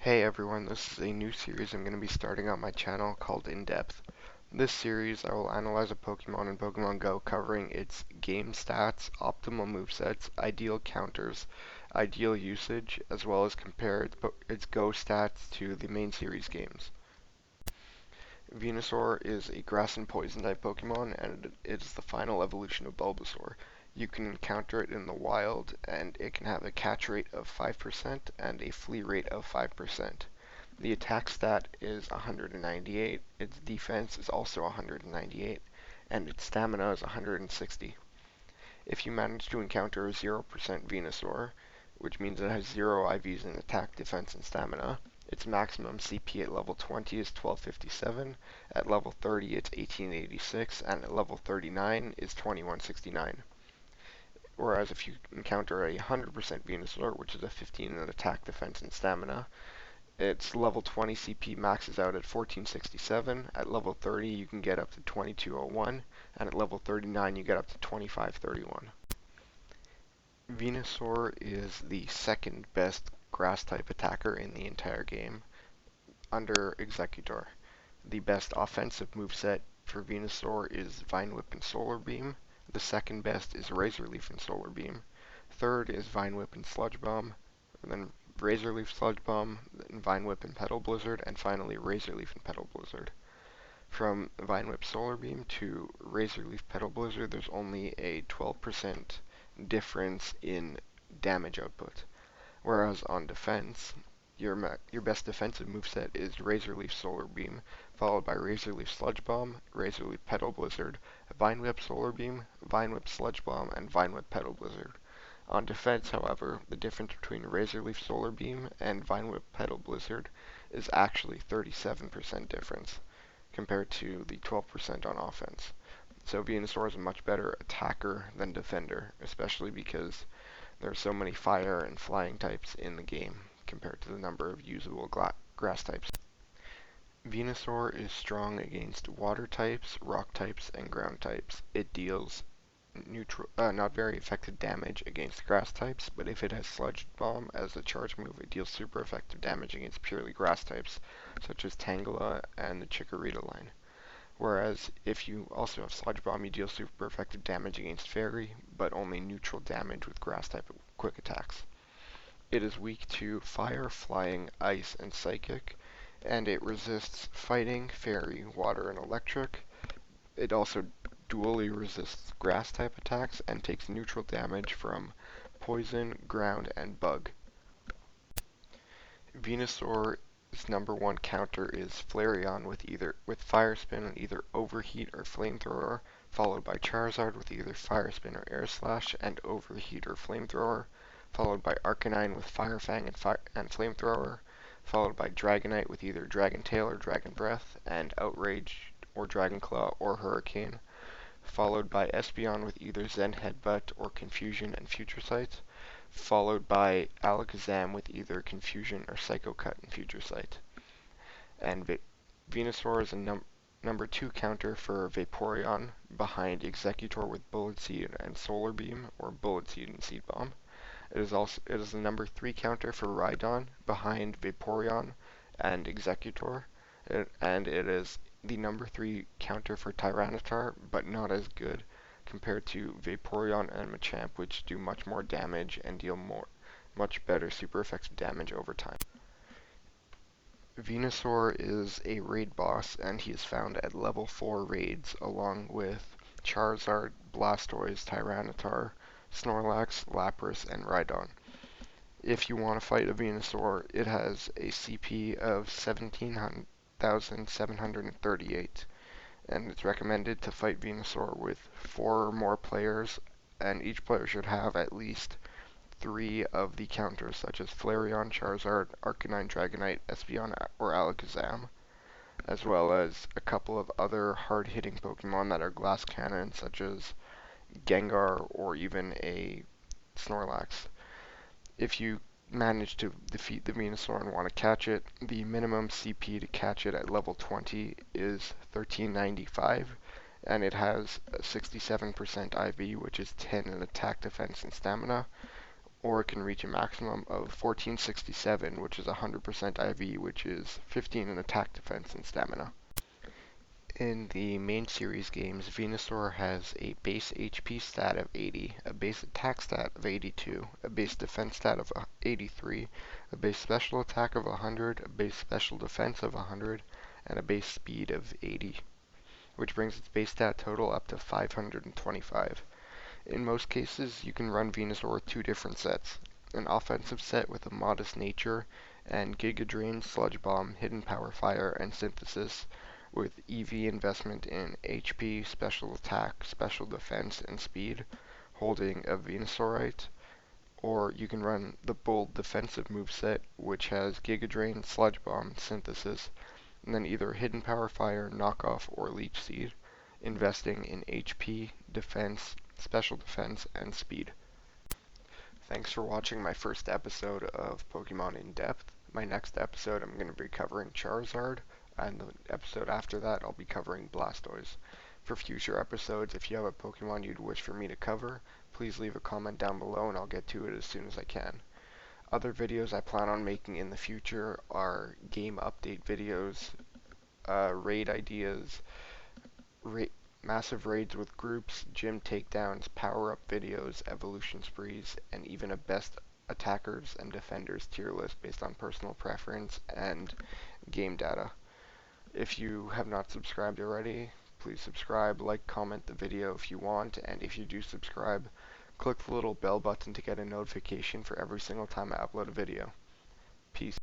Hey everyone, this is a new series I'm going to be starting on my channel called In Depth. In this series, I will analyze a Pokemon in Pokemon Go covering its game stats, optimal movesets, ideal counters, ideal usage, as well as compare its Go stats to the main series games. Venusaur is a grass and poison type Pokemon, and it is the final evolution of Bulbasaur. You can encounter it in the wild, and it can have a catch rate of 5% and a flee rate of 5%. The attack stat is 198, its defense is also 198, and its stamina is 160. If you manage to encounter a 0% Venusaur, which means it has 0 IVs in attack, defense, and stamina, its maximum CP at level 20 is 1257, at level 30 it's 1886, and at level 39 is 2169. Whereas if you encounter a 100% Venusaur, which is a 15 in attack, defense, and stamina, its level 20 CP maxes out at 1467, at level 30 you can get up to 2201, and at level 39 you get up to 2531. Venusaur is the second best grass type attacker in the entire game, under Executor. The best offensive moveset for Venusaur is Vine Whip and Solar Beam. The second best is Razor Leaf and Solar Beam. Third is Vine Whip and Sludge Bomb. And then Razor Leaf, Sludge Bomb, then Vine Whip and Petal Blizzard, and finally Razor Leaf and Petal Blizzard. From Vine Whip Solar Beam to Razor Leaf Petal Blizzard, there's only a 12% difference in damage output. Whereas on defense, your best defensive moveset is Razor Leaf Solar Beam, followed by Razor Leaf Sludge Bomb, Razor Leaf Petal Blizzard, Vine Whip Solar Beam, Vine Whip Sludge Bomb, and Vine Whip Petal Blizzard. On defense, however, the difference between Razor Leaf Solar Beam and Vine Whip Petal Blizzard is actually 37% difference, compared to the 12% on offense. So Venusaur is a much better attacker than defender, especially because there are so many fire and flying types in the game compared to the number of usable grass types. Venusaur is strong against water types, rock types, and ground types. It deals not very effective damage against grass types, but if it has Sludge Bomb as a charge move, it deals super effective damage against purely grass types, such as Tangela and the Chikorita line. Whereas if you also have Sludge Bomb, you deal super effective damage against Fairy, but only neutral damage with grass type quick attacks. It is weak to Fire, Flying, Ice, and Psychic, and it resists Fighting, Fairy, Water, and Electric. It also dually resists grass type attacks and takes neutral damage from poison, ground, and bug. Venusaur's number one counter is Flareon with Fire Spin and either Overheat or Flamethrower, followed by Charizard with either Fire Spin or Air Slash and Overheat or Flamethrower, followed by Arcanine with Fire Fang and Flamethrower, followed by Dragonite with either Dragon Tail or Dragon Breath, and Outrage or Dragon Claw or Hurricane, followed by Espeon with either Zen Headbutt or Confusion and Future Sight, followed by Alakazam with either Confusion or Psycho Cut and Future Sight. And Venusaur is a number 2 counter for Vaporeon, behind Executor with Bullet Seed and Solar Beam, or Bullet Seed and Seed Bomb. It is the number 3 counter for Rhydon, behind Vaporeon and Executor, and it is the number 3 counter for Tyranitar, but not as good compared to Vaporeon and Machamp, which do much more damage and deal much better super effective damage over time. Venusaur is a raid boss, and he is found at level 4 raids along with Charizard, Blastoise, Tyranitar, Snorlax, Lapras, and Rhydon. If you want to fight a Venusaur, it has a CP of 17,738, and it's recommended to fight Venusaur with 4 or more players, and each player should have at least 3 of the counters, such as Flareon, Charizard, Arcanine, Dragonite, Espeon, or Alakazam, as well as a couple of other hard-hitting Pokemon that are Glass Cannon, such as Gengar or even a Snorlax. If you manage to defeat the Venusaur and want to catch it, the minimum CP to catch it at level 20 is 1395, and it has a 67% IV, which is 10 in attack, defense, and stamina, or it can reach a maximum of 1467, which is 100% IV, which is 15 in attack, defense, and stamina. In the main series games, Venusaur has a base HP stat of 80, a base attack stat of 82, a base defense stat of 83, a base special attack of 100, a base special defense of 100, and a base speed of 80, which brings its base stat total up to 525. In most cases, you can run Venusaur with two different sets, an offensive set with a modest nature, and Giga Drain, Sludge Bomb, Hidden Power Fire, and Synthesis, with EV investment in HP, special attack, special defense, and speed, holding a Venusaurite. Or you can run the bold defensive moveset, which has Giga Drain, Sludge Bomb, Synthesis, and then either Hidden Power Fire, Knockoff, or Leech Seed, investing in HP, defense, special defense, and speed. Thanks for watching my first episode of Pokemon in Depth. My next episode I'm going to be covering Charizard, and the episode after that I'll be covering Blastoise. For future episodes, if you have a Pokemon you'd wish for me to cover, please leave a comment down below and I'll get to it as soon as I can. Other videos I plan on making in the future are game update videos, raid ideas, massive raids with groups, gym takedowns, power-up videos, evolution sprees, and even a best attackers and defenders tier list based on personal preference and game data. If you have not subscribed already, please subscribe, like, comment the video if you want, and if you do subscribe, click the little bell button to get a notification for every single time I upload a video. Peace.